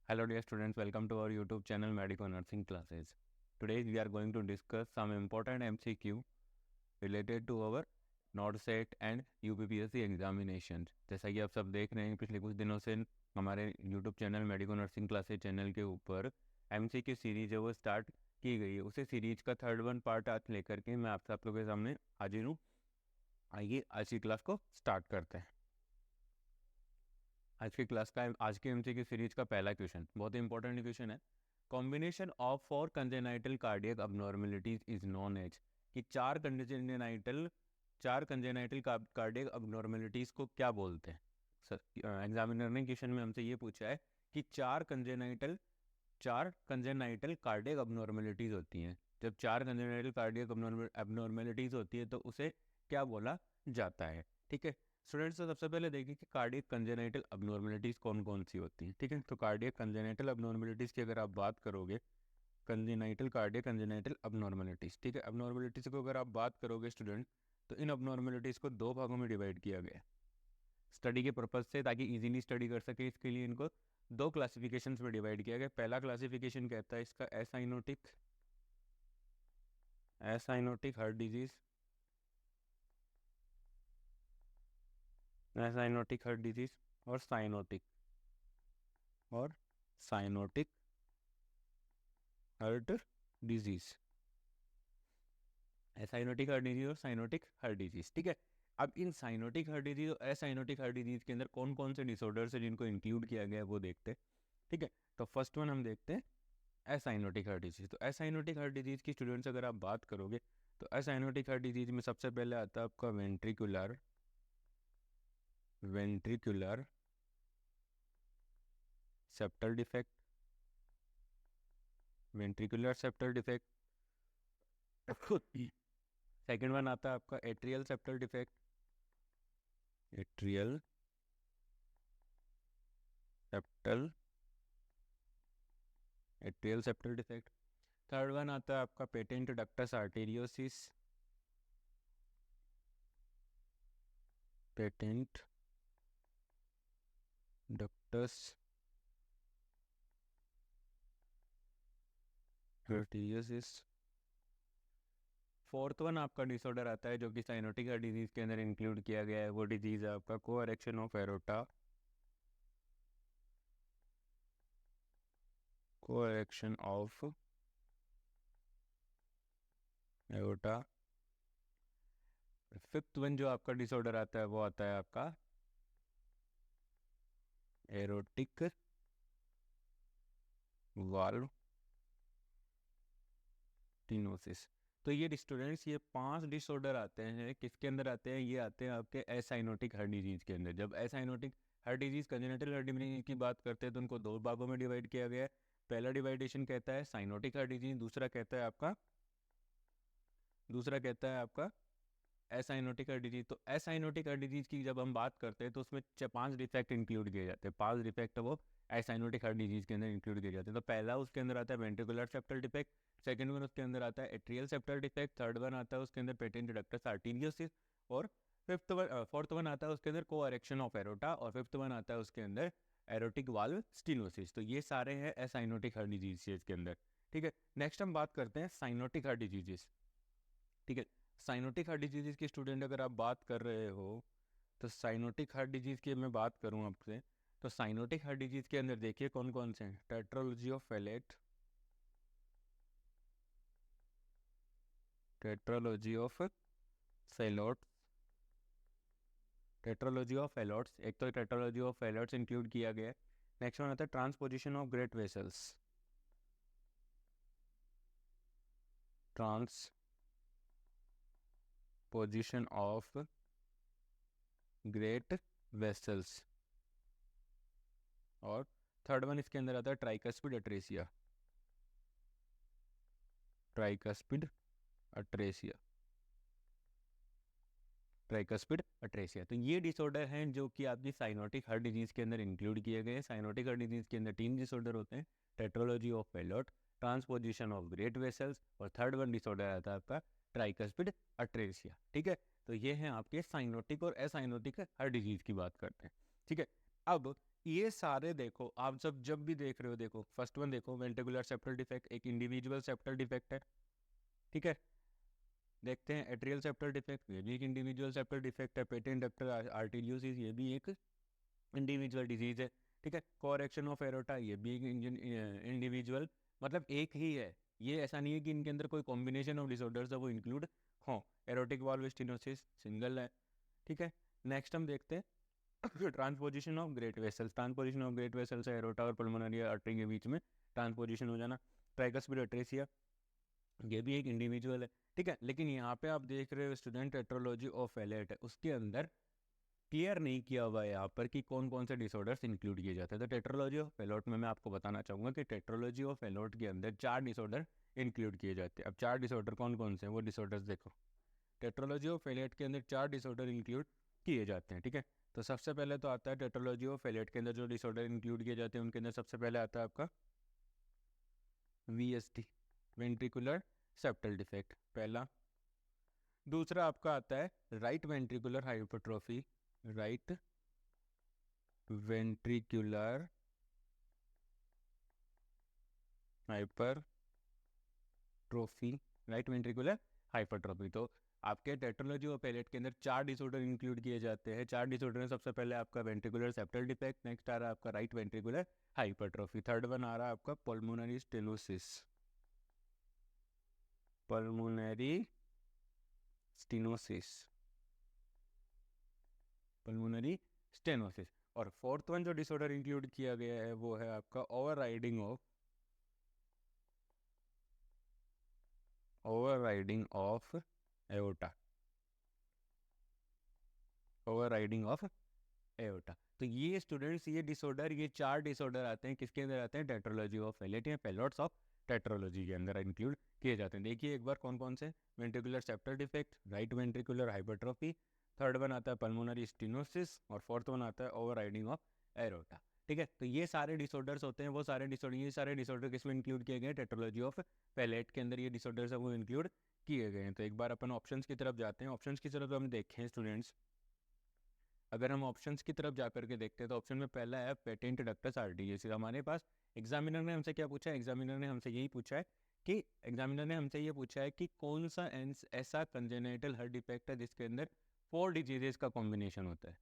Hello dear students, welcome to our YouTube channel Medico Nursing Classes. Today we are going to discuss some important MCQ related to our NORCET and UPPSC examinations. जैसा कि आप सब देख रहे हैं पिछले कुछ दिनों से हमारे YouTube channel medico nursing classes channel के ऊपर MCQ सीरीज है वो स्टार्ट की गई है। उसी सीरीज का थर्ड वन पार्ट आज लेकर के मैं आप लोगों के सामने हाजिर हूँ। आइए आज की क्लास को स्टार्ट करते हैं। आज के एमसीक्यू सीरीज का पहला क्वेश्चन बहुत ही इंपॉर्टेंट क्वेश्चन है। Combination of four congenital cardiac abnormalities is known as कि चार कंजेनाइटल कार्डियक अबनॉर्मेलिटीज को क्या बोलते हैं। एग्जामिनर ने क्वेश्चन में हमसे ये पूछा है कि चार कंजेनाइटल कार्डियक अबनॉर्मेलिटीज होती हैं। जब चार कंजेनाइटल कार्डियक अबनॉर्मेलिटीज होती है तो उसे क्या बोला जाता है। ठीक है स्टूडेंट्स, तो सबसे पहले देखिए कि कार्डियक कंजेनाइटल अबनॉर्मेलिटीज कौन कौन सी होती हैं। ठीक है, तो कार्डियक कंजेनाइटल अबनॉर्मेलिटीज की अगर आप बात करोगे, कंजेनाइटल अबनॉर्मेलिटीज, ठीक है, अबनॉर्मेलिटीज को अगर आप बात करोगे स्टूडेंट, तो इन अबनॉर्मेलिटीज को दो भागों में डिवाइड किया गया है स्टडी के पर्पज से, ताकि इजीली स्टडी कर सके। इसके लिए इनको दो क्लासिफिकेशन में डिवाइड किया गया। पहला क्लासिफिकेशन कहता है इसका acyanotic heart disease, cyanotic heart disease और cyanotic heart disease, acyanotic heart disease और साइनोटिक हार्ट डिजीज। ठीक है, अब इन साइनोटिक हार्ट डिजीज और एसाइनोटिक हार्ट डिजीज के अंदर कौन कौन से डिसऑर्डर्स है जिनको इंक्लूड किया गया है वो देखते हैं। ठीक है, तो फर्स्ट वन हम देखते हैं एसाइनोटिक हार्ट डिजीज। तो एसाइनोटिक हार्ट डिजीज की स्टूडेंट्स अगर आप बात करोगे तो एसाइनोटिक हार्ट डिजीज में सबसे पहले आता है आपका ventricular septal defect, second one आता है आपका atrial septal defect, third one आता है आपका patent ductus arteriosus, fourth one आपका डिसऑर्डर आता है जो कि साइनोटिक हार्ट डिजीज के अंदर इंक्लूड किया गया है। वो डिजीज है आपका कोएरेक्शन ऑफ एरोटा, फिफ्थ वन जो आपका डिसऑर्डर आता है वो आता है आपका एरोटिक वाल्व स्टीनोसिस। तो ये स्टूडेंट्स ये 5 डिसऑर्डर आते हैं, किसके अंदर आते हैं? ये आते हैं आपके एसाइनोटिक हार्ट डिजीज के अंदर। जब acyanotic heart disease congenital heart disease की बात करते हैं तो उनको दो भागों में डिवाइड किया गया है। पहला डिवाइडेशन कहता है साइनोटिक हार्ट डिजीज, दूसरा कहता है आपका एसाइनोटिक हार्ट डिजीज। तो एसाइनोटिक हार्ट डिजीज की जब हम बात करते हैं तो उसमें 5 डिफेक्ट इंक्लूड किए जाते हैं। 5 डिफेक्ट वो एसाइनोटिक हार्ट डिजीज के अंदर इंक्लूड किए जाते हैं। तो पहला उसके अंदर आता है ventricular septal defect, second one उसके अंदर आता है atrial septal defect, third one आता है उसके अंदर पेटेंट डक्टस आर्टेरियोसिस और फोर्थ वन आता है उसके अंदर कोएरेक्शन ऑफ एरोटा और फिफ्थ वन आता है उसके अंदर एरोटिक वाल्व स्टीनोसिस। तो ये सारे हैं एसाइनोटिक हार्ट डिजीज के अंदर। ठीक है, नेक्स्ट हम बात करते हैं साइनोटिक हार्ट डिजीजेस। ठीक है, साइनोटिक हार्ट डिजीज की स्टूडेंट अगर आप बात कर रहे हो तो साइनोटिक हार्ट डिजीज की मैं बात करूं आपसे तो साइनोटिक हार्ट डिजीज के अंदर देखिए कौन कौन से हैं। टेट्रोलॉजी ऑफ फैलेट, एक तो टेट्रोलॉजी ऑफ फैलोट्स इंक्लूड किया गया है। नेक्स्ट वन आता है ट्रांसपोजिशन ऑफ ग्रेट वेसल्स, और थर्ड वन इसके अंदर आता है ट्राइकस्पिड अट्रेसिया। तो ये डिसऑर्डर हैं जो कि आपकी साइनोटिक हार्ट डिजीज के अंदर इंक्लूड किए गए हैं। साइनोटिक हार्ट डिजीज के अंदर 3 डिसऑर्डर होते हैं, tetralogy of Fallot, transposition of great vessels और थर्ड वन डिसऑर्डर आता है आपका ट्राइकस्पिड अट्रेसिया। ठीक है, तो ये हैं आपके साइनोटिक और एसाइनोटिक हार्ट डिजीज की बात करते हैं। ठीक है, अब ये सारे देखो, आप जब भी देख रहे हो, देखो फर्स्ट वन देखो, वेंट्रिकुलर सेप्टल डिफेक्ट एक इंडिविजुअल सेप्टल डिफेक्ट है, ठीक है। देखते हैं एट्रियल सेप्टल डिफेक्ट, ये भी एक इंडिविजुअल सेप्टल डिफेक्ट है। पेटेंट डक्टल आर्टेरियोसिस, ये भी एक इंडिविजुअल डिजीज है, ठीक है। कोरेक्शन ऑफ एरोटा, ये भी एक इंडिविजुअल, मतलब एक ही है ये, ऐसा नहीं है कि इनके अंदर कोई कॉम्बिनेशन ऑफ डिसऑर्डर्स है वो इंक्लूड हो। एरोटिक वाल्व स्टेनोसिस सिंगल है, ठीक है। नेक्स्ट हम देखते हैं transposition of great vessels. Transposition of great vessels है एरोटा और पल्मोनरी आर्टरी के बीच में ट्रांसपोजिशन हो जाना। ट्राइकस्पिड अट्रेसिया, ये भी एक इंडिविजुअल है, ठीक है। लेकिन यहाँ पे आप देख रहे हो स्टूडेंट, टेट्रोलॉजी ऑफ फैलेट है, उसके अंदर क्लियर नहीं किया हुआ है यहाँ पर कि कौन कौन से डिसऑर्डर्स इंक्लूड किए जाते हैं। तो टेट्रोलॉजी ऑफ फेलोट में मैं आपको बताना चाहूँगा कि टेट्रोलॉजी ऑफ फेलोट के अंदर 4 डिसऑर्डर इंक्लूड किए जाते हैं। अब 4 डिसऑर्डर कौन कौन से हैं वो डिसऑर्डर्स देखो। टेट्रोलॉजी ऑफ फेलेट के अंदर 4 डिसऑर्डर इंक्लूड किए जाते हैं, ठीक है। तो सबसे पहले तो आता है टेट्रोलॉजी ऑफ फेलेट के अंदर जो डिसऑर्डर इंक्लूड किए जाते हैं उनके अंदर सबसे पहले आता है आपका VSD, वेंट्रिकुलर सेप्टल डिफेक्ट, पहला। दूसरा आपका आता है right ventricular hypertrophy, right ventricular hypertrophy, right ventricular hypertrophy. तो आपके टेट्रोलॉजी और पैलेट के अंदर 4 डिसऑर्डर इंक्लूड किए जाते हैं। 4 डिसऑर्डर में सबसे पहले आपका वेंट्रिकुलर सेप्टल डिफेक्ट, नेक्स्ट आ रहा है आपका right ventricular hypertrophy, third one आ रहा है आपका pulmonary stenosis, pulmonary stenosis, pulmonary stenosis. और फोर्थ वन जो डिसऑर्डर इंक्लूड किया गया है वो है आपका overriding of aorta, overriding of aorta. तो ये स्टूडेंट्स, ये डिसऑर्डर, ये 4 डिसऑर्डर आते हैं किसके अंदर आते हैं, टेट्रोलॉजी ऑफ फेलेट या पेलोट्स ऑफ टेट्रोलॉजी के अंदर इंक्लूड किए जाते हैं। देखिए एक बार कौन कौन से, ventricular septal defect, right ventricular hypertrophy, third one आता है पल्मोनरी स्टेनोसिस और फोर्थ वन आता है ओवरराइडिंग ऑफ एरोटा, ठीक है। तो ये सारे डिसऑर्डर्स होते हैं, वो सारे डिसऑर्डर, ये सारे डिसऑर्डर किसमें इंक्लूड किए गए, टेट्रोलॉजी ऑफ पेलेट के अंदर ये डिसऑर्डर्स है वो इंक्लूड किए गए हैं। तो एक बार अपन ऑप्शंस की तरफ जाते हैं। ऑप्शंस की तरफ हम देखें स्टूडेंट्स, अगर हम ऑप्शंस की तरफ जा करके देखते हैं तो ऑप्शन में पहला है पेटेंट डक्टस आर्टीरियोसिस। जैसे हमारे पास एग्जामिनर ने हमसे क्या पूछा है, एग्जामिनर ने हमसे यही पूछा है कि एग्जामिनर ने हमसे ये पूछा है कि कौन सा ऐसा कंजेनिटल हार्ट डिफेक्ट है जिसके अंदर 4 डिजीजेस का कॉम्बिनेशन होता है,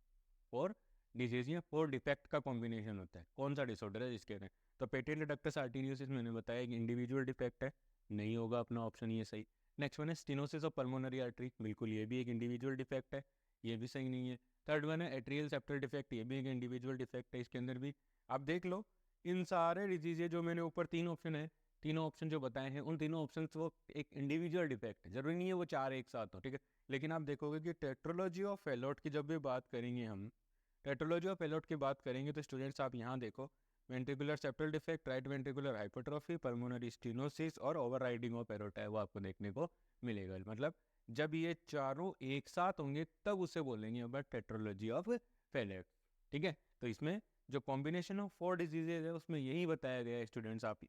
4 डिजीज या 4 डिफेक्ट का कॉम्बिनेशन होता है, कौन सा डिसऑर्डर है जिसके अंदर। तो पेटेंट डक्टस आर्टीरियोसिस मैंने बताया कि इंडिविजुअल डिफेक्ट है, नहीं होगा अपना ऑप्शन ये सही। नेक्स्ट वन है स्टेनोसिस ऑफ पल्मोनरी आर्टरी, बिल्कुल ये भी एक इंडिविजुअल डिफेक्ट है, ये भी सही नहीं है। थर्ड वन है एट्रियल सेप्टल डिफेक्ट, ये भी एक इंडिविजुअल डिफेक्ट है, इसके अंदर भी आप देख लो इन सारे डिजीज जो मैंने ऊपर 3 ऑप्शन है, तीनों ऑप्शन जो बताए हैं उन तीनों ऑप्शन वो एक इंडिविजुअल डिफेक्ट है, जरूरी नहीं है वो 4 एक साथ हो, ठीक है। लेकिन आप देखोगे कि टेट्रोलॉजी ऑफ फेलोट की जब भी बात करेंगे हम, टेट्रोलॉजी ऑफ फेलोट की बात करेंगे तो स्टूडेंट्स आप यहाँ देखो, ventricular septal defect, right ventricular hypertrophy, pulmonary stenosis और ओवरराइडिंग ऑफ एरोटा है वो आपको देखने को मिलेगा। मतलब जब ये चारों एक साथ होंगे तब उसे बोलेंगे अबाउट टेट्रोलॉजी ऑफ फेलेट, ठीक है। तो इसमें जो कॉम्बिनेशन ऑफ 4 डिजीजेज है उसमें यही बताया गया है स्टूडेंट्स, आप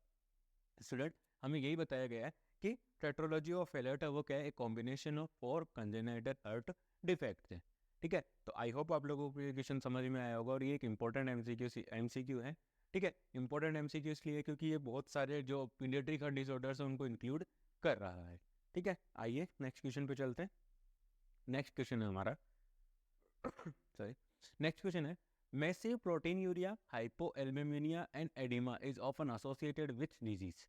स्टूडेंट हमें यही बताया गया है कि टेट्रोलॉजी ऑफ फेलेट है वो क्या है, एक combination of 4 congenital heart defect है, ठीक है। तो आई होप आप लोगों को ये क्वेश्चन समझ में आया होगा और ये एक इंपॉर्टेंट एमसीक्यू है, ठीक है। इंपॉर्टेंट एमसीक्यू इसलिए क्योंकि ये बहुत सारे जो पीडियाट्रिक हार्ट डिसऑर्डर्स हैं उनको इंक्लूड कर रहा है, ठीक है। आइए नेक्स्ट क्वेश्चन पे चलते हैं। नेक्स्ट क्वेश्चन है हमारा सॉरी, नेक्स्ट क्वेश्चन है massive proteinuria, hypoalbuminia and edema is often associated with disease,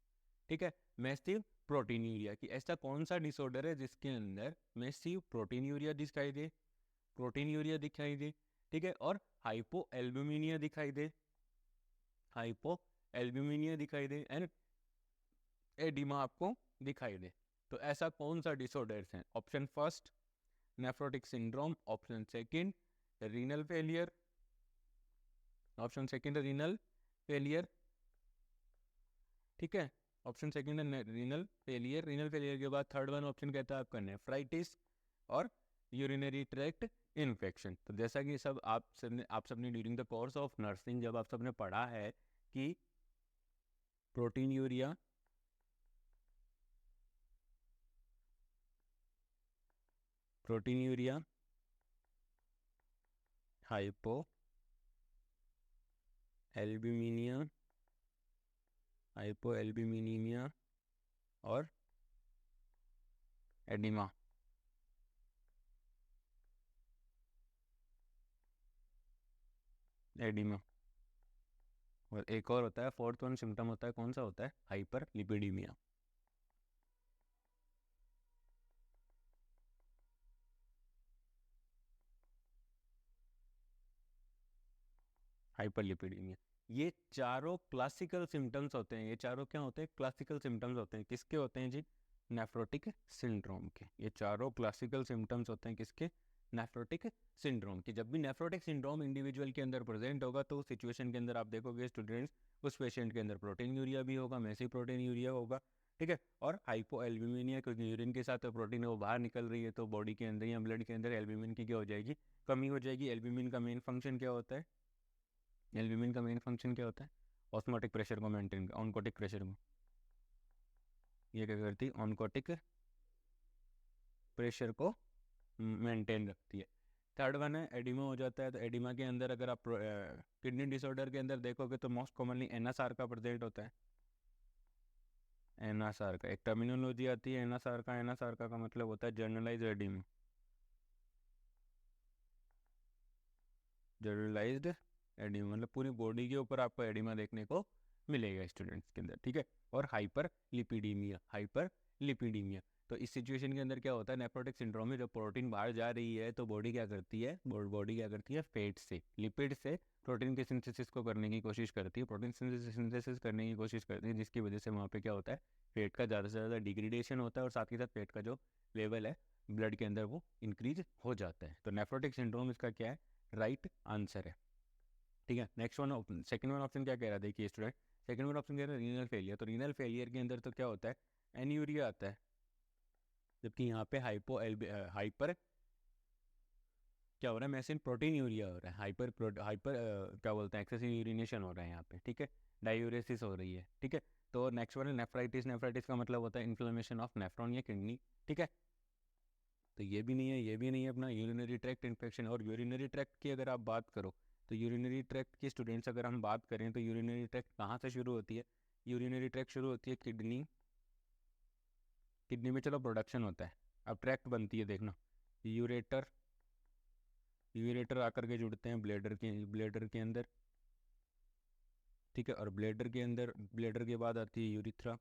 ठीक है। मैसिव प्रोटीनयूरिया की ऐसा कौन सा डिसऑर्डर है जिसके अंदर मैसिव प्रोटीनयूरिया दिखाई दे, प्रोटीनयूरिया दिखाई दे, ठीक है, और हाइपोएल्बुमिनिया दिखाई दे, हाइपोएल्बुमिनिया दिखाई दे एंड एडिमा आपको दिखाई दे। तो ऐसा कौन सा डिसऑर्डर्स है, option first nephrotic syndrome, option second renal failure, option second renal failure, ठीक है। ऑप्शन सेकंड है रीनल फेलियर, रीनल फेलियर के बाद थर्ड वन ऑप्शन कहता है आपका नेफ्राइटिस और यूरिनरी ट्रैक्ट इन्फेक्शन। तो जैसा कि सब आप सबने during the course of nursing जब आप सबने पढ़ा है कि proteinuria, proteinuria, hypoalbuminia, hypoalbuminemia और एडिमा। एडिमा। और एक और होता है, फोर्थ वन सिम्टम होता है, कौन सा होता है? Hyper lipidaemia. हाइपरलिपिडीमिया। ये चारों क्लासिकल सिम्टम्स होते हैं। ये चारों क्या होते हैं? क्लासिकल सिम्टम्स होते हैं। किसके होते हैं जी? नेफ्रोटिक सिंड्रोम के। ये चारों क्लासिकल सिम्टम्स होते हैं किसके? नेफ्रोटिक सिंड्रोम की। जब भी नेफ्रोटिक सिंड्रोम इंडिविजुअल के अंदर प्रेजेंट होगा तो उस सिचुएशन के अंदर आप देखोगे स्टूडेंट्स, उस पेशेंट के अंदर प्रोटीन यूरिया भी होगा, मैसी प्रोटीन यूरिया होगा, ठीक है। और हाइपो एल्ब्यूमिनिया, क्योंकि यूरिन के साथ प्रोटीन है वो बाहर निकल रही है, तो बॉडी के अंदर या ब्लड के अंदर एल्ब्यूमिन की क्या हो जाएगी? कमी हो जाएगी। एल्ब्यूमिन का मेन फंक्शन क्या होता है? एल्ब्यूमिन का मेन फंक्शन क्या होता है? ऑस्मोटिक प्रेशर को मेंटेन, ऑनकोटिक प्रेशर को। ये क्या करती है? ऑनकोटिक प्रेशर को मेंटेन रखती है। थर्ड वन है एडिमा हो जाता है। तो एडिमा के अंदर अगर आप किडनी डिसऑर्डर के अंदर देखोगे तो मोस्ट कॉमनली एनएसआर का प्रेजेंट होता है। एनएसआर का एक टर्मिनोलॉजी आती है एनएसआर का। एनएसआर का मतलब होता है जनरलाइज एडिमा। जनरलाइज्ड एडिमा मतलब पूरी बॉडी के ऊपर आपको एडिमा देखने को मिलेगा स्टूडेंट्स के अंदर, ठीक है। और हाइपर लिपिडीमिया, हाइपर लिपिडीमिया। तो इस सिचुएशन के अंदर क्या होता है? नेफ्रोटिक सिंड्रोम में जब प्रोटीन बाहर जा रही है तो बॉडी क्या करती है? बॉडी क्या करती है? फैट से, लिपिड से प्रोटीन के सिंथेसिस को करने की कोशिश करती है। प्रोटीन सिंथेसिस करने की कोशिश करती है, जिसकी वजह से वहाँ पे क्या होता है? फैट का ज़्यादा से ज़्यादा डिग्रेडेशन होता है और साथ ही साथ फैट का जो लेवल है ब्लड के अंदर वो इंक्रीज हो जाता है। तो नेफ्रोटिक सिंड्रोम इसका क्या है? राइट आंसर है, ठीक है। Next one, second one option क्या कह रहा है? देखिए स्टूडेंट, सेकंड वन ऑप्शन कह रहा है रीनल फेलियर। तो रीनल फेलियर के अंदर तो क्या होता है? एन्यूरिया आता है, जबकि यहाँ पे हाइपर क्या हो रहा है? मैसिन प्रोटीन यूरिया हो रहा है। हाइपर क्या बोलते हैं? एक्सेसिव यूरिनेशन हो रहा है यहाँ पे, ठीक है। डायूरेसिस हो रही है, ठीक है। तो नेक्स्ट वन है नेफ्राइटिस। नेफ्राइटिस का मतलब होता है इन्फ्लेमेशन ऑफ नेफ्रॉन या किडनी, ठीक है। तो ये भी नहीं है, ये भी नहीं है। अपना यूरिनरी ट्रैक्ट इन्फेक्शन। और यूरिनरी ट्रैक्ट की अगर आप बात करो तो यूरिनरी ट्रैक्ट की स्टूडेंट्स अगर हम बात करें तो यूरिनरी ट्रैक्ट कहाँ से शुरू होती है? यूरिनरी ट्रैक्ट शुरू होती है किडनी। किडनी में चलो प्रोडक्शन होता है, अब ट्रैक्ट बनती है, देखना। यूरेटर, यूरेटर आकर के जुड़ते हैं ब्लेडर के अंदर, ठीक है। और ब्लेडर के अंदर, ब्लेडर के बाद आती है यूरिथ्रा,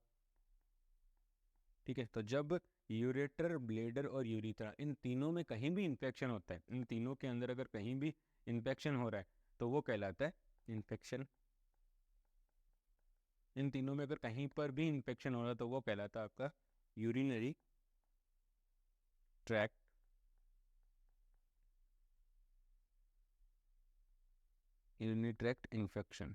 ठीक है। तो जब यूरेटर, ब्लेडर और यूरिथ्रा इन तीनों में कहीं भी इन्फेक्शन होता है, इन तीनों के अंदर अगर कहीं भी इन्फेक्शन हो रहा है तो वो कहलाता है इन्फेक्शन। इन तीनों में अगर कहीं पर भी इन्फेक्शन हो रहा है तो वो कहलाता है आपका urinary tract urinary tract infection.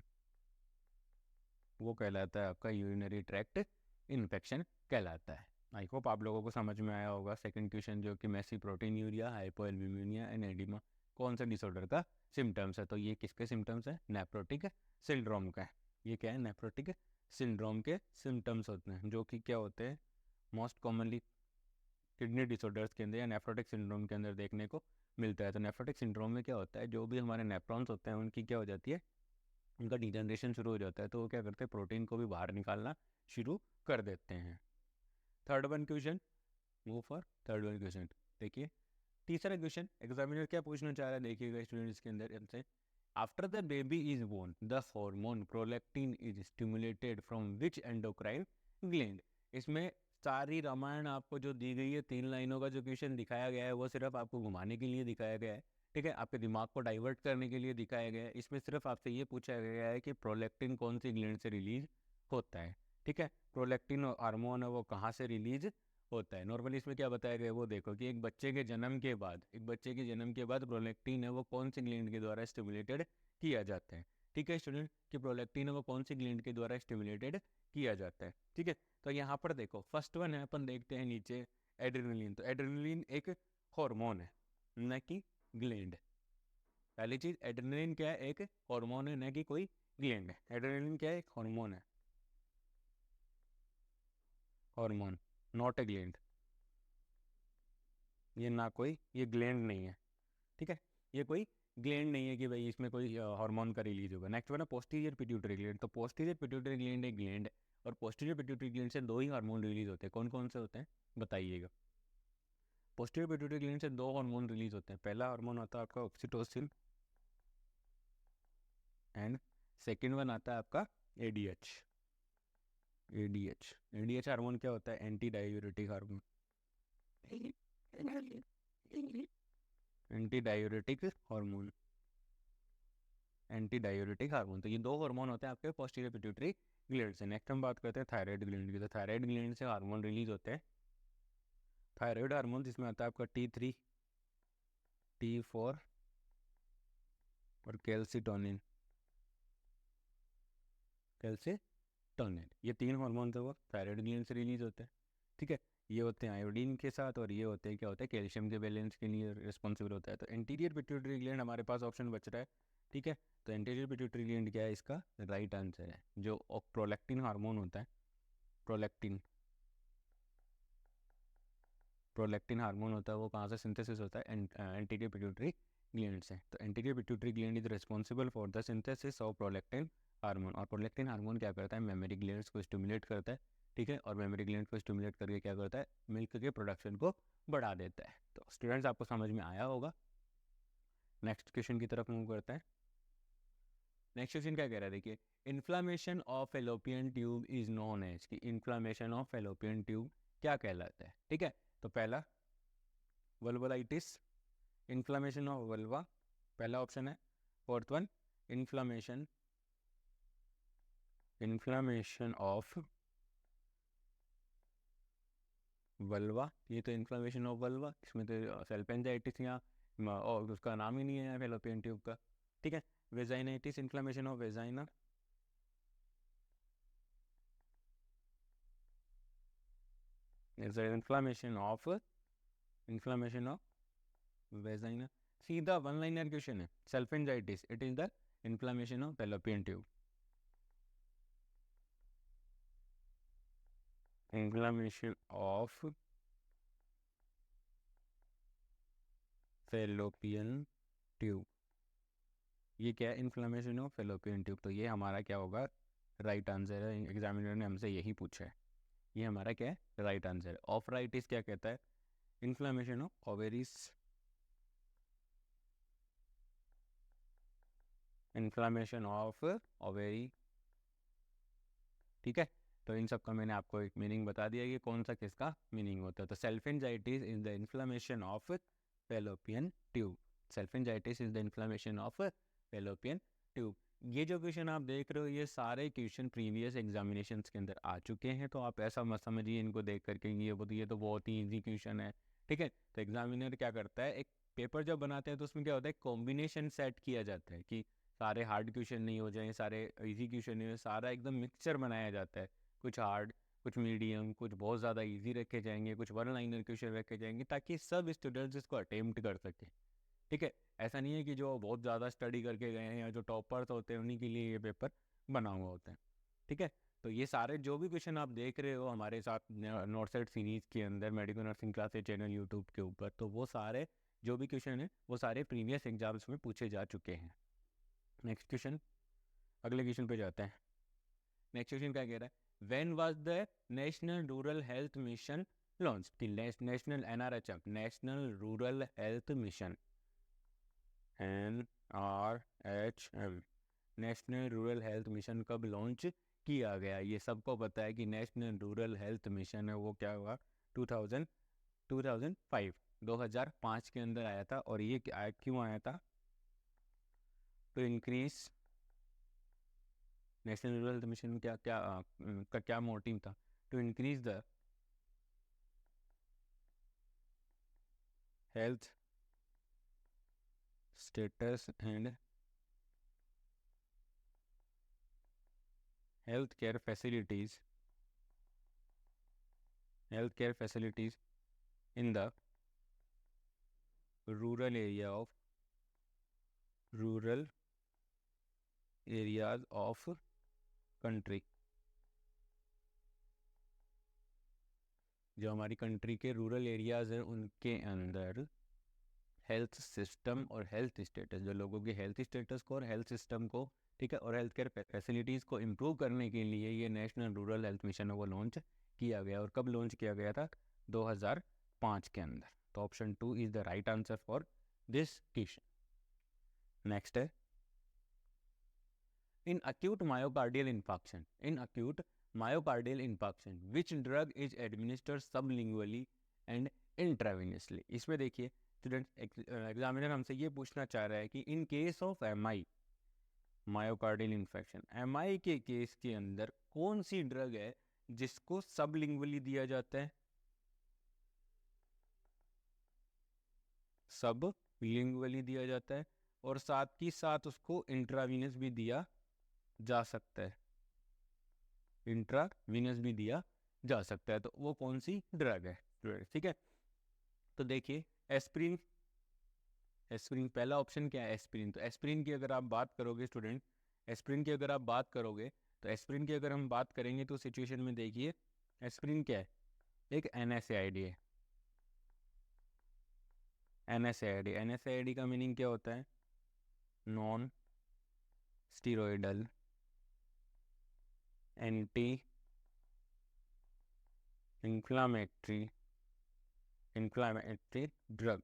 वो कहलाता है आपका यूरिनरी ट्रैक्ट इन्फेक्शन कहलाता है। आई होप आप लोगों को समझ में आया होगा। सेकंड क्वेश्चन जो कि massive proteinuria, hypoalbuminia and edema कौन सा डिसऑर्डर का सिम्टम्स है? तो ये किसके सिम्टम्स है? नेफ्रोटिक सिंड्रोम का है। ये क्या है? नेफ्रोटिक सिंड्रोम के सिम्टम्स होते हैं, जो कि क्या होते हैं? मोस्ट कॉमनली किडनी डिसऑर्डर्स के अंदर या नेफ्रोटिक सिंड्रोम के अंदर देखने को मिलता है। तो नेफ्रोटिक सिंड्रोम में क्या होता है? जो भी हमारे नेफ्रॉन्स होते हैं उनकी क्या हो जाती है? उनका डिजनरेशन शुरू हो जाता है। तो वो क्या करते हैं? प्रोटीन को भी बाहर निकालना शुरू कर देते हैं। Third one question, move for third one question. देखिए तीसरा क्वेश्चन एग्जामिनर क्या पूछना चाह रहा है, देखिएगा स्टूडेंट्स के अंदर हमसे। After the baby is born the hormone prolactin is stimulated from which endocrine gland. इसमें सारी रामायण आपको जो दी गई है, 3 लाइनों का जो क्वेश्चन दिखाया गया है वो सिर्फ आपको घुमाने के लिए दिखाया गया है, ठीक है। आपके दिमाग को डाइवर्ट करने के लिए दिखाया गया है। इसमें सिर्फ आपसे ये पूछा गया है कि प्रोलैक्टिन कौन सी ग्लैंड से रिलीज होता है, ठीक है। प्रोलैक्टिन हार्मोन है वो कहाँ से रिलीज होता है? नॉर्मली इसमें क्या बताया गया है वो देखो कि एक बच्चे के जन्म के बाद, एक बच्चे के जन्म के बाद प्रोलैक्टिन है वो कौन सी ग्लैंड के द्वारा स्टिमुलेटेड किया जाता है, ठीक है स्टूडेंट। कि प्रोलैक्टिन है वो कौन सी ग्लैंड के द्वारा स्टिमुलेटेड किया जाता है, ठीक है। तो यहाँ पर देखो फर्स्ट वन है, अपन देखते हैं नीचे एड्रेनलिन। तो एड्रेनलिन एक हार्मोन है न कि ग्लैंड। पहली चीज, एड्रेनलिन क्या है? एक हार्मोन है, न कि कोई ग्लैंड है। एड्रेनलिन क्या है? एक हार्मोन है, हार्मोन, नॉट ए ग्लैंड। ये ना कोई, ये ग्लैंड नहीं है, ठीक है। ये कोई ग्लैंड नहीं है कि भाई इसमें कोई हार्मोन का रिलीज होगा। नेक्स्ट वाला पोस्टीरियर पिट्यूटरी ग्लैंड। तो पोस्टीरियर पिट्यूटरी ग्लैंड एक ग्लैंड है और पोस्टीरियर पिट्यूटरी ग्लैंड से दो ही हार्मोन रिलीज होते हैं। कौन कौन से होते हैं बताइएगा। पोस्टीरियर पिट्यूटरी ग्लैंड से दो हार्मोन रिलीज होते हैं। पहला हार्मोन आता है आपका ऑक्सीटोसिन एंड सेकेंड वन आता है आपका एडीएच। एडीएच हार्मोन क्या होता है? Anti diuretic hormone. Anti diuretic hormone, anti diuretic hormone. तो ये दो हार्मोन होते हैं आपके पोस्टीरियर पिट्यूटरी ग्लैंड से। नेक्स्ट हम बात करते हैं थायराइड ग्लैंड की। तो थायराइड ग्लैंड से हार्मोन रिलीज होते हैं। थायराइड हार्मोन जिसमें आता है आपका T3, T4 और कैल्सिटोनिन। कैल्सिटोनिन, ये तीन हार्मोन थे वो थायराइड ग्लैंड से रिलीज होते हैं। ठीक है, ये होते हैं आयोडीन के साथ और ये होते हैं क्या होता है? कैल्शियम के बैलेंस के लिए रिस्पॉन्सिबल होता है। तो एंटीरियर पिट्यूटरी ग्लैंड हमारे पास ऑप्शन बच रहा है। ठीक है, तो एंटीरियर पिट्यूटरी ग्लैंड क्या है? इसका राइट आंसर है। जो प्रोलैक्टिन हार्मोन होता है, प्रोलैक्टिन प्रोलैक्टिन हार्मोन होता है, वो कहाँ से सिंथेसिस होता है? एंटीरियर पिट्यूटरी ग्लैंड से। तो anterior pituitary gland is responsible for the synthesis of prolactin hormone. और प्रोलैक्टिन हार्मोन क्या करता है? मेमोरी ग्लैंड्स को स्टिमुलेट करता है। ठीक है, और मेमोरी ग्लैंड को स्टिमुलेट करके क्या करता है? मिल्क के प्रोडक्शन को बढ़ा देता है। तो स्टूडेंट्स आपको समझ में आया होगा। नेक्स्ट क्वेश्चन की तरफ मूव करते हैं। नेक्स्ट क्वेश्चन क्या कह रहा है? देखिए, inflammation of fallopian tube is known as. कि इन्फ्लामेशन ऑफ फेलोपियन ट्यूब क्या कहलाता है? ठीक है, तो पहला वल्वलाइटिस, इन्फ्लामेशन ऑफ वल्वा, पहला ऑप्शन है। Fourth one inflammation of vulva. ये तो इन्फ्लामेशन ऑफ वल्वा, इसमें तो सेल्पेंजाइटिस या और उसका नाम ही नहीं है फेलोपियन ट्यूब का। ठीक है, vaginitis, inflammation of vagina, inflammation of vagina. सीधा वन लाइनर क्वेश्चन है। Salpingitis, it is the inflammation of fallopian tube. Inflammation of fallopian tube, ये क्या है? Inflammation of fallopian tube. तो ये हमारा क्या होगा? राइट आंसर है। एग्जामिनर ने हमसे यही पूछा है। ये हमारा क्या है? राइट आंसर है। ऑफराइटिस क्या कहता है? Inflammation of ovaries, inflammation of ovary. ठीक है, तो इन सब का मैंने आपको एक मीनिंग बता दिया कि कौन सा किसका मीनिंग होता है। तो salpingitis is the inflammation of fallopian tube. Salpingitis is the inflammation of fallopian tube. ये जो क्वेश्चन आप देख रहे हो, ये सारे क्वेश्चन प्रीवियस एग्जामिनेशंस के अंदर आ चुके हैं। तो आप ऐसा मत समझिए इनको देख करके ये तो बहुत ही ईजी क्वेश्चन है। ठीक है, तो एग्जामिनर क्या करता है? एक पेपर जब बनाते हैं तो उसमें क्या होता है? कॉम्बिनेशन सेट किया जाता है कि सारे हार्ड क्वेश्चन नहीं हो जाएं, सारे इजी क्वेश्चन नहीं हो, सारा एकदम मिक्सचर बनाया जाता है। कुछ हार्ड, कुछ मीडियम, कुछ बहुत ज़्यादा इजी रखे जाएंगे, कुछ वन लाइनर क्वेश्चन रखे जाएंगे, ताकि सब स्टूडेंट्स इसको अटेम्प्ट कर सकें। ठीक है, ऐसा नहीं है कि जो बहुत ज़्यादा स्टडी करके गए हैं या जो टॉपर्स होते हैं उन्हीं के लिए ये पेपर बना हुआ होता है। ठीक है, तो ये सारे जो भी क्वेश्चन आप देख रहे हो हमारे साथ नॉर्थ साइड सीरीज़ के अंदर medical nursing classes channel YouTube के ऊपर, तो वो सारे जो भी क्वेश्चन हैं वो सारे प्रीवियस एग्जाम्स में पूछे जा चुके हैं। नेक्स्ट क्वेश्चन, अगले क्वेश्चन पे जाते हैं। नेक्स्ट क्वेश्चन क्या कह रहा है? When was the national rural health mission launch? National NRHM, national rural health mission, NRHM, national rural health mission कब लॉन्च किया गया? ये सबको पता है कि नेशनल रूरल हेल्थ मिशन है वो क्या हुआ? 2000 2005 2005 के अंदर आया था। और ये क्यों आया था? To increase, national rural health mission क्या क्या का क्या मोटिव था? To increase the health status and health care facilities in the rural areas of country. जो हमारी कंट्री के रूरल एरियाज हैं उनके अंदर हेल्थ सिस्टम और हेल्थ स्टेटस, जो लोगों के हेल्थ स्टेटस को और हेल्थ सिस्टम को, ठीक है, और हेल्थ केयर फैसिलिटीज़ को इम्प्रूव करने के लिए ये नेशनल रूरल हेल्थ मिशन है वो लॉन्च किया गया। और कब लॉन्च किया गया था? 2005 के अंदर। तो option 2 is the right answer for this question. Next है, in acute myocardial infarction which drug is administered sublingually and intravenously? इसमें देखिए स्टूडेंट्स, एग्जामिनर हमसे ये पूछना चाह रहा है कि इन case of MI, myocardial infection, MI के केस के अंदर कौन सी ड्रग है जिसको सबलिंगुअली दिया जाता है? सबलिंगुअली दिया जाता है और साथ ही साथ उसको इंट्रावीनस भी दिया जा सकता है, इंट्रावीनस भी दिया जा सकता है। तो वो कौन सी ड्रग है? ठीक है, तो देखिए एस्प्रिन, एस्प्रिन पहला ऑप्शन क्या है? एस्प्रिन। तो एस्प्रिन की अगर आप बात करोगे स्टूडेंट, एस्प्रिन की अगर आप बात करोगे तो एस्प्रिन की अगर हम बात करेंगे तो सिचुएशन में देखिए एस्प्रिन क्या है? एक एनएसएआईडी है। एनएसएआईडी, एनएसएआईडी का मीनिंग क्या होता है? Non steroidal anti inflammatory drug.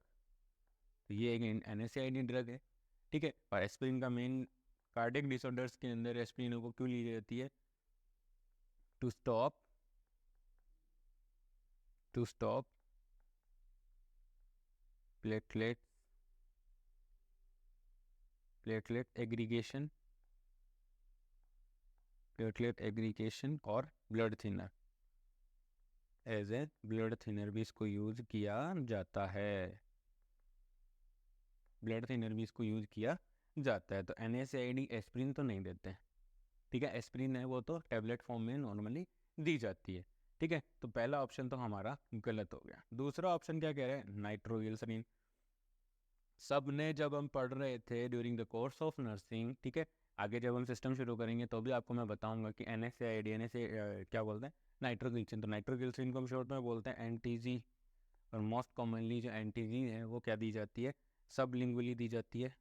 तो ये एक एनएसएआईडी ड्रग है, ठीक है। और एस्प्रिन का मेन कार्डियक डिसऑर्डर्स के अंदर एस्प्रिन को क्यों ली जाती है? टू स्टॉप प्लेटलेट एग्रीगेशन और blood thinner, as a blood thinner भी इसको यूज किया जाता है, ब्लड थिनर भी इसको यूज किया जाता है। तो एनएसएआईडी एस्प्रिन तो नहीं देते हैं, ठीक है। एस्प्रिन है वो तो टैबलेट फॉर्म में नॉर्मली दी जाती है, ठीक है। तो पहला ऑप्शन तो हमारा गलत हो गया। दूसरा ऑप्शन क्या कह रहे हैं? नाइट्रोग्लिसरीन। सब ने जब हम पढ़ रहे थे during the course of nursing, ठीक है, आगे जब हम सिस्टम शुरू करेंगे तो भी आपको मैं बताऊंगा कि एनएसएआईडी क्या बोलते हैं? नाइट्रोग्लिसरीन। तो नाइट्रोग्लिसरीन को हम शॉर्ट में बोलते हैं एनटीजी। और मोस्ट कॉमनली जो एनटीजी है वो क्या दी जाती है? सबलिंगुअली दी जाती है,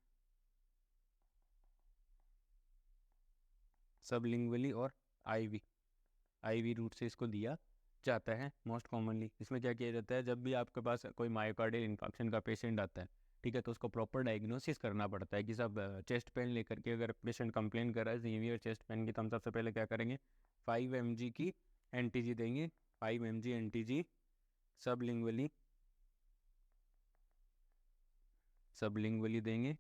सबलिंगुअली और आईवी रूट से इसको दिया जाता है मोस्ट कॉमनली। इसमें क्या किया जाता है? जब भी आपके पास कोई मायोकार्डियल इन्फेक्शन का पेशेंट आता है, ठीक है, तो उसको प्रॉपर डायग्नोसिस करना पड़ता है कि सब चेस्ट पेन लेकर के अगर पेशेंट कंप्लेन कर रहा है सीवियर चेस्ट पेन की, तो हम सबसे पहले क्या करेंगे? 5 mg की एनटीजी देंगे, 5 mg एनटीजी सबलिंगुअली देंगे।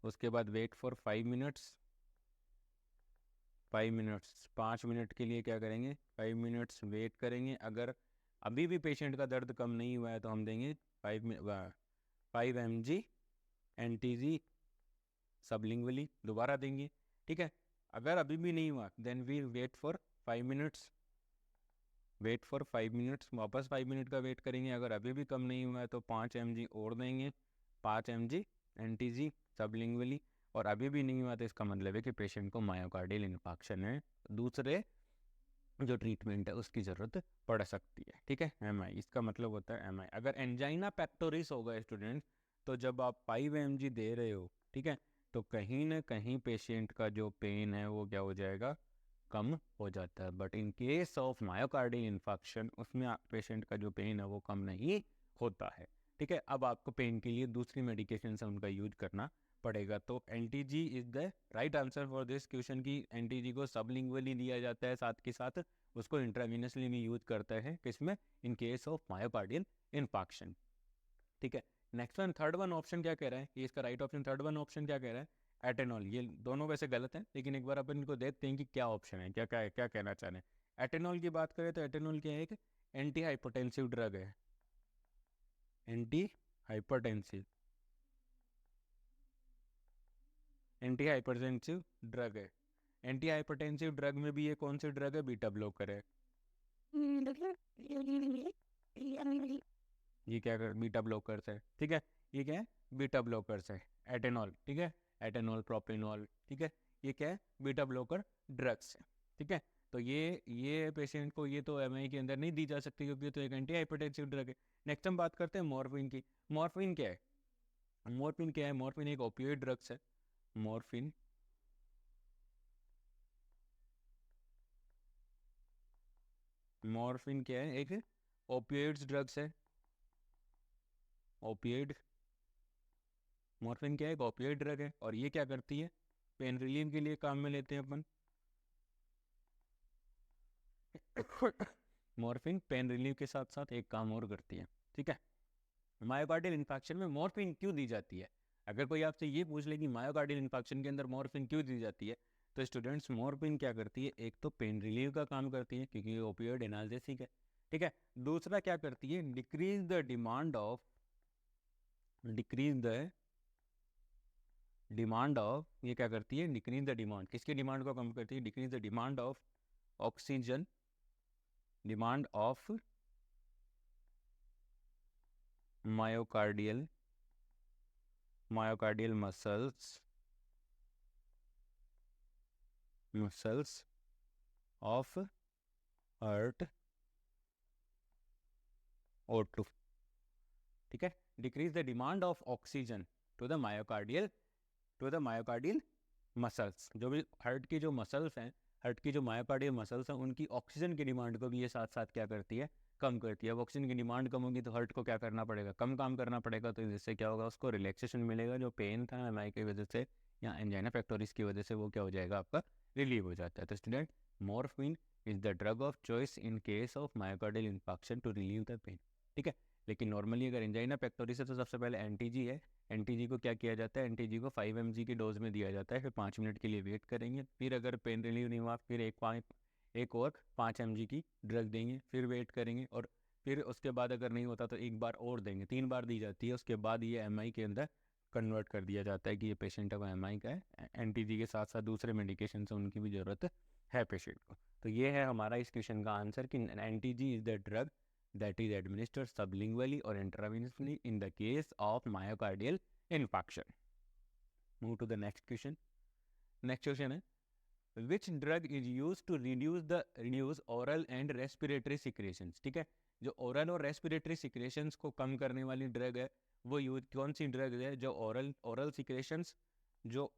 उसके बाद वेट फॉर 5 मिनट्स, 5 मिनट के लिए क्या करेंगे? 5 मिनट्स वेट करेंगे। अगर अभी भी पेशेंट का दर्द कम नहीं हुआ है तो हम देंगे 5 mg एनटीजी सबलिंगुअली दोबारा देंगे, ठीक है। अगर अभी भी नहीं हुआ then we wait for 5 minutes, वापस 5 मिनट का वेट करेंगे। अगर अभी भी कम नहीं हुआ है तो 5 mg और देंगे, 5 mg एनटीजी सबलिंगुअली। और अभी भी नहीं हुआ तो इसका मतलब है कि पेशेंट को मायोकार्डियल इन्फेक्शन है, दूसरे जो ट्रीटमेंट है उसकी ज़रूरत पड़ सकती है, ठीक है। एमआई, इसका मतलब होता है एमआई। अगर एंजाइना पेक्टोरिस होगा स्टूडेंट, तो जब आप 5 mg दे रहे हो, ठीक है, तो कहीं ना कहीं पेशेंट का जो पेन है वो क्या हो जाएगा? कम हो जाता है। But in case of myocardial infection उसमें पेशेंट का जो पेन है वो कम नहीं होता है, ठीक है। अब आपको पेन के लिए दूसरी मेडिकेशन से उनका यूज करना पड़ेगा। तो NTG is the right answer for this question की एनटीजी को सबलिंगुअली दिया जाता है, साथ के साथ उसको इंट्रावेनसली भी यूज करता है, किसमें? इन केस ऑफ मायोकार्डियल इन्फेक्शन, ठीक है। Next one, third one option क्या कह रहा है? ये इसका right option third one option क्या कह रहा है? एटेनॉल। ये दोनों वैसे गलत हैं, लेकिन एक बार अपन इनको देखते हैं कि क्या ऑप्शन है, क्या कहना चाह रहे हैं। एटेनॉल की बात करें तो एटेनॉल क्या है? एक एंटी हाइपोटेंसिव ड्रग है, एंटी हाइपरटेंसिव ड्रग है। एंटी हाइपरटेंसिव ड्रग में भी ये कौन सी ड्रग है? बीटा ब्लॉकर है। ये क्या कर बीटा ब्लॉकर्स है, ठीक है। ये क्या है? बीटा ब्लॉकर्स है, एटेनॉल, ठीक है। एटेनॉल, प्रोपेनॉल, ठीक है, ये क्या है? बीटा ब्लॉकर ड्रग्स है, ठीक है। तो ये पेशेंट को ये तो एमआई के अंदर नहीं दी जा सकती क्योंकि तो एक एंटी हाइपरटेंसिव ड्रग है। नेक्स्ट हम बात करते हैं मॉर्फिन की। मॉर्फिन क्या है? मॉर्फिन क्या है? मॉर्फिन एक ओपियोइड ड्रग्स है। मॉर्फिन मॉर्फिन क्या है? एक ओपियोइड्स ड्रग्स है। ओपियोइड मॉर्फिन क्या है? एक ओपियोइड ड्रग है। और ये क्या करती है? पेन रिलीफ के लिए काम में लेते हैं अपन। मॉर्फिन पेन रिलीफ के साथ साथ एक काम और करती है, ठीक है। मायोकार्डियल इन्फेक्शन में मॉर्फिन क्यों दी जाती है? अगर कोई आपसे ये पूछ ले कि मायोकार्डियल इन्फेक्शन के अंदर मॉर्फिन क्यों दी जाती है, तो स्टूडेंट्स मॉर्फिन क्या करती है? एक तो पेन रिलीव का काम करती है क्योंकि ओपियोइड एनाल्जेसिक है, ठीक है। दूसरा क्या करती है? डिक्रीज द डिमांड ऑफ ये क्या करती है? डिक्रीज द डिमांड, किसकी डिमांड को कम करती है? Decrease the demand of oxygen, demand of myocardial myocardial muscles of heart O2, ठीक है। Decrease the demand of oxygen to the myocardial muscles. जो भी हार्ट की जो मसल्स हैं, हार्ट की जो मायोकार्डियल मसल्स हैं, उनकी ऑक्सीजन की डिमांड को भी ये साथ साथ क्या करती है? कम करती है। अब ऑक्सीजन की डिमांड कम होगी तो हार्ट को क्या करना पड़ेगा? कम काम करना पड़ेगा। तो जिससे क्या होगा? उसको रिलैक्सेशन मिलेगा। जो पेन था एमआई की वजह से या एंजाइना पेक्टोरिस की वजह से वो क्या हो जाएगा? आपका रिलीव हो जाता है। तो student, morphine is the drug of choice in case of myocardial infarction to relieve the pain, ठीक है। लेकिन नॉर्मली अगर एंजाइना पेक्टोरिस है तो सबसे पहले एनटीजी है। एनटीजी को क्या किया जाता है? एनटीजी को 5 mg की डोज में दिया जाता है। फिर 5 मिनट के लिए वेट करेंगे। फिर अगर पेन रिलीव नहीं हुआ, फिर एक और 5 mg की ड्रग देंगे। फिर वेट करेंगे और फिर उसके बाद अगर नहीं होता तो एक बार और देंगे। 3 बार दी जाती है। उसके बाद ये एमआई के अंदर कन्वर्ट कर दिया जाता है कि ये पेशेंट अब एमआई का है। एनटीजी के साथ साथ दूसरे मेडिकेशन से उनकी भी ज़रूरत है पेशेंट को। तो ये है हमारा इस क्वेश्चन का आंसर कि NTG is the drug that is administered sublingually or intravenously in the case of myocardial infarction. Move to the next question. Next question है, which drug is used to reduce oral and respiratory secretions, ठीक है। जो oral और respiratory secretions को कम करने वाली drug है वो कौन सी ड्रग है? जो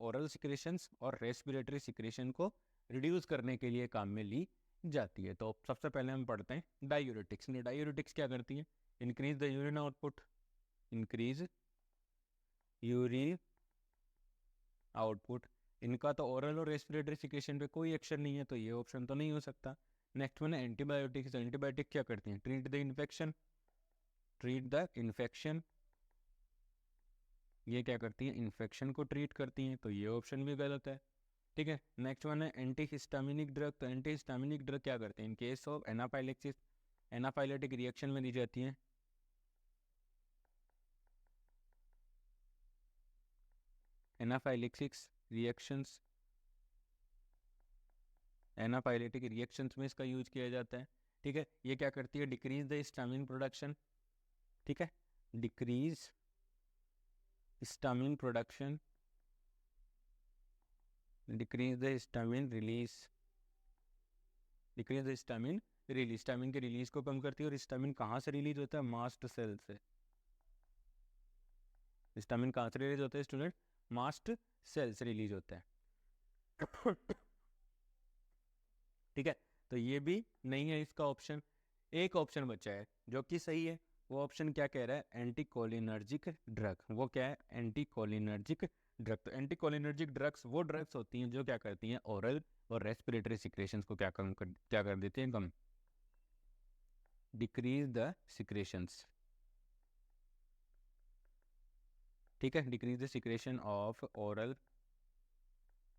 oral secretions और respiratory secretion को रिड्यूस करने के लिए काम में ली जाती है। तो सबसे पहले हम पढ़ते हैं डायूरेटिक्स। डायूरेटिक्स क्या करती है? Increase the urine output, increase urine output. इनका तो ओरल और रेस्पिरेटरी सिक्रेशन पे कोई एक्शन नहीं है, तो ये ऑप्शन तो नहीं हो सकता। नेक्स्ट वन है एंटीबायोटिक्स। एंटीबायोटिक क्या करती हैं? Treat the infection. ये क्या करती हैं? इन्फेक्शन को ट्रीट करती हैं, तो ये ऑप्शन भी गलत है, ठीक है। नेक्स्ट वन है एंटीहिस्टामिनिक ड्रग। तो एंटीहिस्टामिनिक ड्रग क्या करते हैं? इन case of anaphylaxis, anaphylactic reaction में दी जाती हैं। एनाफाइलेटिक रिएक्शंस में इसका यूज किया जाता है, ठीक है। ये क्या करती है? डिक्रीज द हिस्टामिन प्रोडक्शन, ठीक है। Decrease histamine production, decrease the histamine release, decrease the histamine release. Histamine के रिलीज को कम करती है। और हिस्टामिन कहाँ से रिलीज होता है? मास्ट सेल से। हिस्टामिन कहाँ से रिलीज होता है स्टूडेंट? मास्ट सेल से रिलीज होता है, ठीक है। तो ये भी नहीं है इसका ऑप्शन। एक ऑप्शन बचा है जो कि सही है। वो ऑप्शन क्या कह रहा है? Anticholinergic drug. वो क्या है? Anticholinergic drug. तो एंटीकोलिनर्जिक ड्रग्स वो ड्रग्स होती हैं जो क्या करती हैं? ओरल और रेस्पिरेटरी सिक्रेशंस को क्या कर देती हैं? कम, डिक्रीज द सिक्रेशंस, ठीक है। Decrease the secretion of oral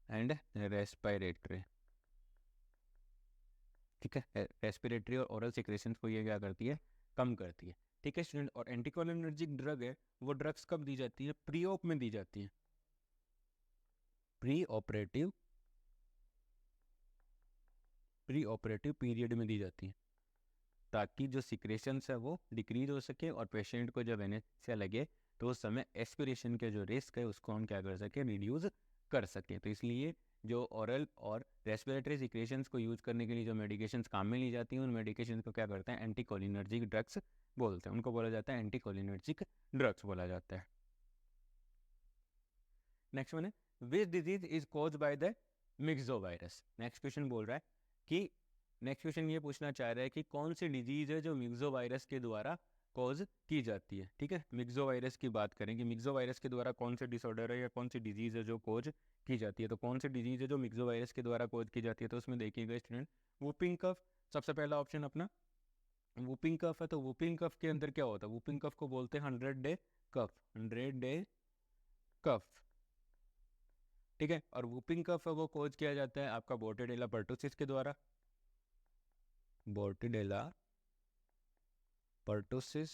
and respiratory, ठीक है। रेस्पिरेटरी और ओरल सिक्रेशंस को ये क्या करती है? कम करती है, ठीक है स्टूडेंट। और एंटीकोलिनर्जिक ड्रग है वो ड्रग्स कब दी जाती है? प्री ऑप में दी जाती है। प्री ऑपरेटिव पीरियड में दी जाती है, ताकि जो सिक्रेशंस है वो डिक्रीज हो सके और पेशेंट को जब एनेस्थीसिया लगे तो उस समय एस्पिरेशन के जो रिस्क है उसको हम क्या कर सकें? रिड्यूस कर सकें। तो इसलिए जो ओरल और रेस्पिरेटरी सिक्रेशंस को यूज करने के लिए जो मेडिकेशंस काम में ली जाती हैं, उन मेडिकेशंस को क्या करते हैं? एंटीकोलिनर्जिक ड्रग्स बोलते हैं। उनको बोला जाता है एंटीकोलिनर्जिक ड्रग्स बोला जाता है। नेक्स्ट वन है which disease is cause by the myxo virus. Next question बोल रहा है कि नेक्स्ट क्वेश्चन ये पूछना चाह रहा है कि कौन सी डिजीज है जो मिक्सो वायरस के द्वारा कॉज की जाती है। ठीक है, मिक्सो वायरस की बात करेंगे, मिक्सो वायरस के द्वारा कौन से डिसऑर्डर है या कौन सी डिजीज है जो कॉज की जाती है। तो कौन सी डिजीज है जो मिक्सो वायरस के द्वारा कॉज की जाती है, तो उसमें देखिएगा स्टूडेंट वूपिंग कफ सबसे पहला ऑप्शन अपना वूपिंग कफ है। तो वूपिंग कफ के अंदर क्या होता है, वूपिंग कफ को बोलते हैं 100 डे कफ, 100 डे कफ। ठीक है, और वूपिंग कफ है वो कॉज किया जाता है आपका बोर्टेडेला पर्टुसिस के द्वारा, बोर्टेडेला पर्टुसिस,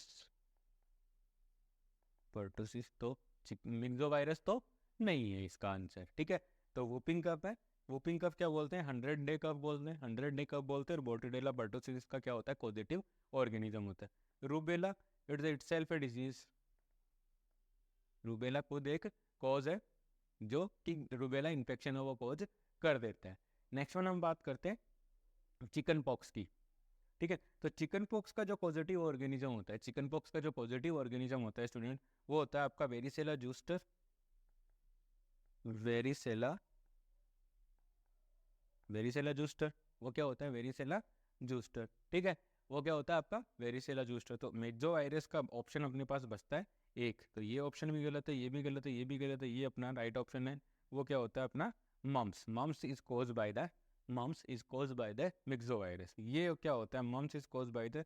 पर्टुसिस तो मिक्सो वायरस तो नहीं है इसका आंसर। ठीक है, तो वूपिंग कफ है, वूपिंग कफ क्या बोलते हैं 100 डे कफ बोलते हैं, 100 डे कफ बोलते हैं। और बोर्टेडेला पर्टुसिस का क्या होता है पॉजिटिव ऑर्गेनिज्म होता है। Rubella it's itself a disease, rubella खुद एक कॉज है जो कि रूबेला इन्फेक्शन है वो कॉज कर देता है। नेक्स्ट वन हम बात करते हैं चिकन पॉक्स की। ठीक है, तो चिकन पॉक्स का जो पॉजिटिव ऑर्गेनिज्म होता है, चिकन पॉक्स का जो पॉजिटिव ऑर्गेनिज्म होता है स्टूडेंट, वो होता है आपका varicella zoster, varicella, varicella zoster. वो क्या होता है वेरिसेला जूस्टर। ठीक है, वो क्या होता है आपका वेरिसेला जूस्टर। तो मिक्सो वायरस का ऑप्शन अपने पास बचता है एक, तो ये ऑप्शन भी गलत है, ये भी गलत है, ये भी गलत है, ये अपना राइट ऑप्शन है। वो क्या होता है अपना mumps, mumps is cause by the, mumps is cause by the myxo virus. ये क्या होता है mumps is cause by the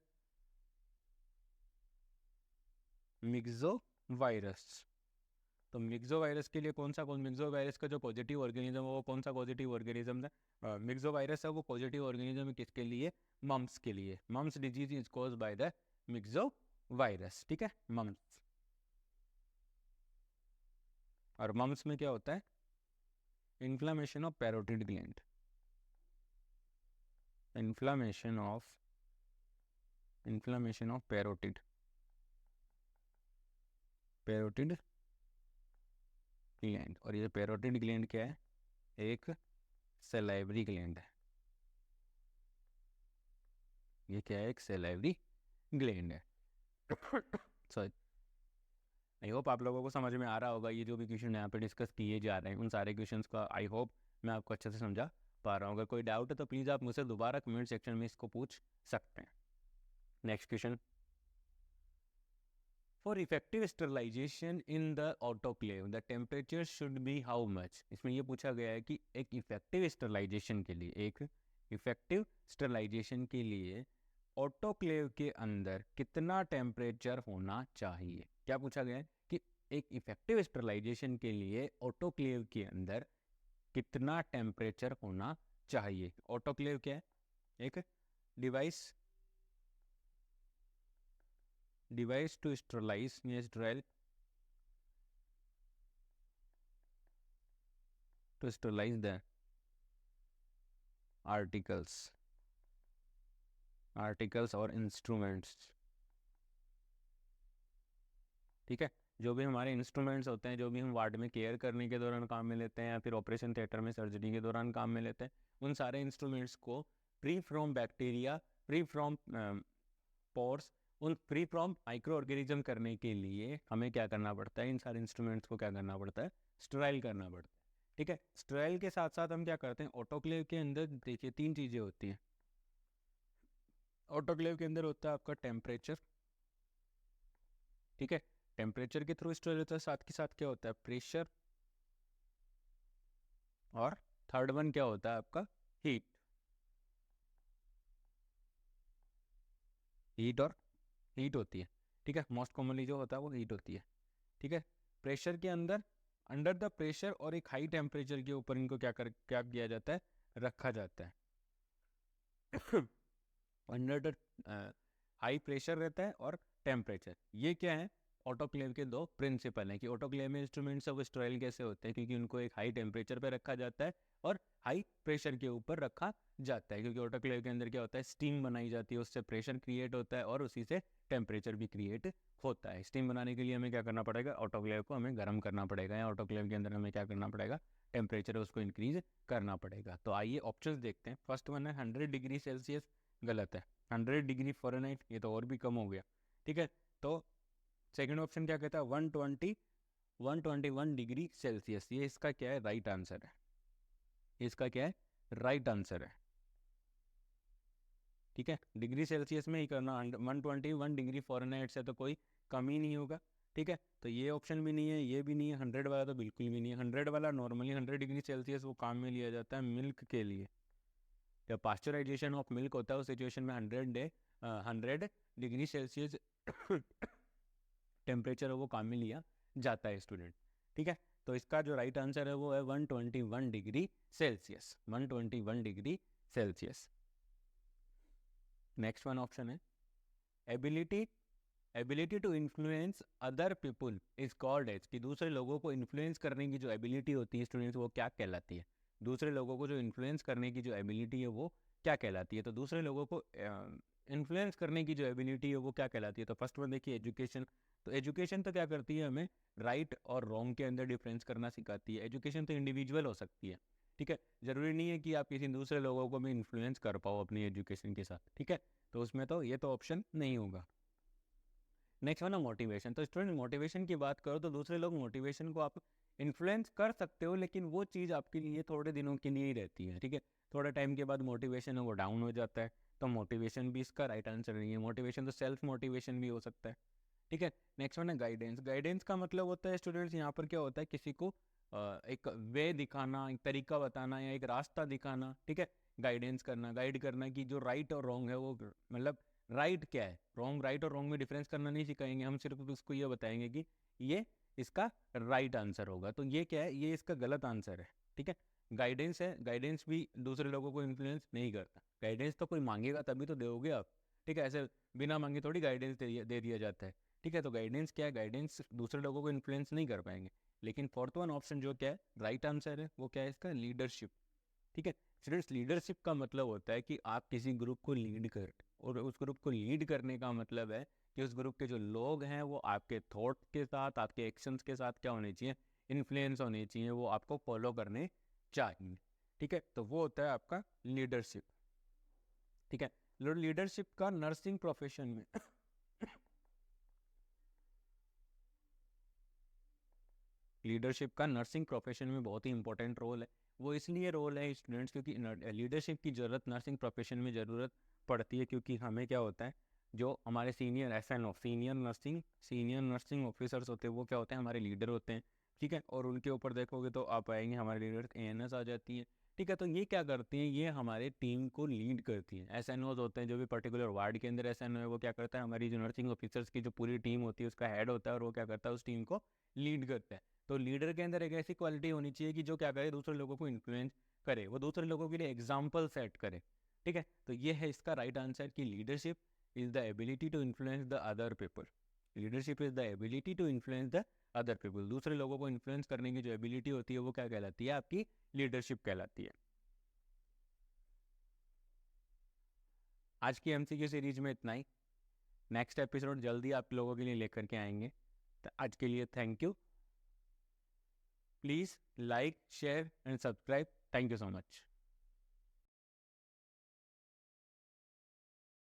myxo virus. तो मिक्सो वायरस के लिए कौन सा, मिक्सो वायरस का जो पॉजिटिव ऑर्गेनिज्म है वो कौन सा पॉजिटिव ऑर्गेनिज्म है, मिक्सो वायरस है वो पॉजिटिव ऑर्गेनिज्म है किसके लिए, मम्स के लिए। Mumps disease is cause by the myxo virus. ठीक है, मम्स। और मम्स में क्या होता है inflammation of parotid gland, inflammation of, inflammation of parotid, parotid gland. और ये पैरोटिड ग्लैंड क्या है, एक सलाइवरी ग्लैंड है। ये क्या है, एक सलाइवरी ग्लैंड है। सॉरी, आई होप आप लोगों को समझ में आ रहा होगा। ये जो भी क्वेश्चन यहाँ पे डिस्कस किए जा रहे हैं उन सारे क्वेश्चंस का आई होप मैं आपको अच्छे से समझा पा रहा हूँ। अगर कोई डाउट है तो प्लीज़ आप मुझसे दोबारा कमेंट सेक्शन में इसको पूछ सकते हैं। Next question, for effective sterilization in the autoclave the temperature should be how much. इसमें ये पूछा गया है कि एक इफेक्टिव स्टरलाइजेशन के लिए, एक इफेक्टिव स्टरलाइजेशन के लिए ऑटोक्लेव के अंदर कितना टेम्परेचर होना चाहिए। क्या पूछा गया है कि एक इफेक्टिव स्टरलाइजेशन के लिए ऑटोक्लेव के अंदर कितना टेम्परेचर होना चाहिए। ऑटोक्लेव क्या है, एक डिवाइस, डिवाइस टू स्टरलाइज या sterile, to sterilize the articles, articles और इंस्ट्रूमेंट्स। ठीक है, जो भी हमारे इंस्ट्रूमेंट्स होते हैं, जो भी हम वार्ड में केयर करने के दौरान काम में लेते हैं या फिर ऑपरेशन थिएटर में सर्जरी के दौरान काम में लेते हैं, उन सारे इंस्ट्रूमेंट्स को free from bacteria, free from pores, उन फ्री फ्रॉम माइक्रो ऑर्गेनिज्म करने के लिए हमें क्या करना पड़ता है, इन सारे इंस्ट्रूमेंट्स को क्या करना पड़ता है, स्टराइल करना पड़ता है। ठीक है, स्टराइल के साथ साथ हम क्या करते हैं, ऑटोक्लेव के अंदर देखिए 3 चीज़ें होती हैं। ऑटोक्लेव के अंदर होता है आपका टेम्परेचर। ठीक है, टेम्परेचर के थ्रू स्टोरेज होता है, साथ के साथ क्या होता है प्रेशर, और थर्ड वन क्या होता है आपका हीट, हीट और हीट होती है। ठीक है, मोस्ट कॉमनली जो होता है वो हीट होती है। ठीक है, प्रेशर के अंदर, अंडर द प्रेशर और एक हाई टेम्परेचर के ऊपर इनको क्या किया जाता है, रखा जाता है। अंडर द हाई प्रेशर रहता है और टेम्परेचर, ये क्या है ऑटोक्लेव के 2 प्रिंसिपल हैं कि ऑटोक्लेव में इंस्ट्रूमेंट्स सब स्टराइल कैसे होते हैं, क्योंकि उनको एक हाई टेम्परेचर पे रखा जाता है और हाई प्रेशर के ऊपर रखा जाता है। क्योंकि ऑटोक्लेव के अंदर क्या होता है, स्टीम बनाई जाती है, उससे प्रेशर क्रिएट होता है और उसी से टेम्परेचर भी क्रिएट होता है। स्टीम बनाने के लिए हमें क्या करना पड़ेगा, ऑटोक्लेव को हमें गर्म करना पड़ेगा, या ऑटोक्लेव के अंदर हमें क्या करना पड़ेगा, टेम्परेचर उसको इंक्रीज करना पड़ेगा। तो आइए ऑप्शंस देखते हैं। फर्स्ट वन है 100 डिग्री सेल्सियस, गलत है। 100 डिग्री फ़ारेनहाइट, ये तो और भी कम हो गया। ठीक है, तो सेकंड ऑप्शन क्या कहता है 120 121 डिग्री सेल्सियस। ये इसका क्या है? राइट आंसर है। इसका क्या है? राइट आंसर है। ठीक है, डिग्री सेल्सियस में ही करना। 121 डिग्री फ़ारेनहाइट से तो कोई कम ही नहीं होगा। ठीक है, तो ये ऑप्शन भी नहीं है, ये भी नहीं है। 100 वाला तो बिल्कुल भी नहीं है। 100 वाला नॉर्मली 100 डिग्री सेल्सियस वो काम में लिया जाता है मिल्क के लिए। जब पास्चराइजेशन ऑफ मिल्क होता है उस सिचुएशन में 100 डिग्री सेल्सियस टेम्परेचर वो काम में लिया जाता है स्टूडेंट। ठीक है, तो इसका जो राइट आंसर है वो है 121 degree Celsius. 121 degree Celsius. Next one option है ability to influence other people is called edge, कि दूसरे लोगों को इन्फ्लुएंस करने की जो एबिलिटी होती है स्टूडेंट्स वो क्या कहलाती है? दूसरे लोगों को जो इन्फ्लुएंस करने की जो एबिलिटी है वो क्या कहलाती है? तो दूसरे लोगों को इन्फ्लुएंस करने की जो एबिलिटी है वो क्या कहलाती है? तो फर्स्ट वन देखिए, एजुकेशन। तो एजुकेशन तो क्या करती है? हमें राइट और रॉन्ग के अंदर डिफरेंस करना सिखाती है। एजुकेशन तो इंडिविजुअल हो सकती है। ठीक है, ज़रूरी नहीं है कि आप किसी दूसरे लोगों को भी इन्फ्लुएंस कर पाओ अपनी एजुकेशन के साथ। ठीक है, तो उसमें तो ये तो ऑप्शन नहीं होगा। नेक्स्ट वन है मोटिवेशन। तो स्टूडेंट मोटिवेशन की बात करो तो दूसरे लोग मोटिवेशन को आप इन्फ्लुएंस कर सकते हो, लेकिन वो चीज़ आपके लिए थोड़े दिनों के लिए ही रहती है। ठीक है, थोड़े टाइम के बाद मोटिवेशन है वो डाउन हो जाता है। तो मोटिवेशन भी इसका राइट आंसर नहीं है। मोटिवेशन तो सेल्फ मोटिवेशन भी हो सकता है। ठीक है, नेक्स्ट वन है गाइडेंस। गाइडेंस का मतलब होता है स्टूडेंट्स, यहाँ पर क्या होता है, किसी को एक वे दिखाना, एक तरीका बताना या एक रास्ता दिखाना। ठीक है, गाइडेंस करना, गाइड करना कि जो राइट और रॉन्ग है वो मतलब राइट क्या है, रॉन्ग, राइट और रॉन्ग में डिफरेंस करना नहीं सिखाएंगे हम, सिर्फ उसको ये बताएंगे कि ये इसका राइट आंसर होगा। तो ये क्या है? ये इसका गलत आंसर है। ठीक है, गाइडेंस है, गाइडेंस भी दूसरे लोगों को इन्फ्लुएंस नहीं करता। गाइडेंस तो कोई मांगेगा तभी तो दोगे आप। ठीक है, ऐसे बिना मांगे थोड़ी गाइडेंस दे दिया जाता है। ठीक है, तो गाइडेंस क्या है? गाइडेंस दूसरे लोगों को इन्फ्लुएंस नहीं कर पाएंगे। लेकिन फोर्थ वन ऑप्शन जो क्या है राइट आंसर है वो क्या है इसका? लीडरशिप। ठीक है, स्टूडेंट्स लीडरशिप का मतलब होता है कि आप किसी ग्रुप को लीड कर, और उस ग्रुप को लीड करने का मतलब है कि उस ग्रुप के जो लोग हैं वो आपके थॉट के साथ, आपके एक्शंस के साथ क्या होने चाहिए? इन्फ्लुएंस होने चाहिए, वो आपको फॉलो करने चाहिए। ठीक है, तो वो होता है आपका लीडरशिप। ठीक है, लीडरशिप का नर्सिंग प्रोफेशन में लीडरशिप का नर्सिंग प्रोफेशन में बहुत ही इंपॉर्टेंट रोल है। वो इसलिए रोल है स्टूडेंट्स क्योंकि लीडरशिप की ज़रूरत नर्सिंग प्रोफेशन में ज़रूरत पड़ती है, क्योंकि हमें क्या होता है, जो हमारे senior SNO senior nursing officers होते हैं वो क्या होते हैं? हमारे लीडर होते हैं। ठीक है, और उनके ऊपर देखोगे तो आप आएंगे हमारे लीडर ANS आ जाती है। ठीक है, तो ये क्या करती हैं? ये हमारे टीम को लीड करती हैं। SNOs होते हैं, जो भी पर्टिकुलर वार्ड के अंदर SNO है वो क्या करता है? हमारी जो नर्सिंग ऑफिसर्स की जो पूरी टीम होती है उसका हेड होता है, और वो क्या करता है? उस टीम को लीड करता है। तो लीडर के अंदर एक ऐसी क्वालिटी होनी चाहिए कि जो क्या करे? दूसरे लोगों को इन्फ्लुएंस करे, वो दूसरे लोगों के लिए एग्जाम्पल सेट करे। ठीक है, तो ये है इसका राइट आंसर कि leadership is the ability to influence the other people. Leadership is the ability to influence the other people. दूसरे लोगों को इन्फ्लुएंस करने की जो एबिलिटी होती है वो क्या कहलाती है? आपकी लीडरशिप कहलाती है। आज की MCQ सीरीज में इतना ही। नेक्स्ट एपिसोड जल्दी आप लोगों के लिए लेकर के आएंगे। तो आज के लिए thank you. Please like, share and subscribe. Thank you so much.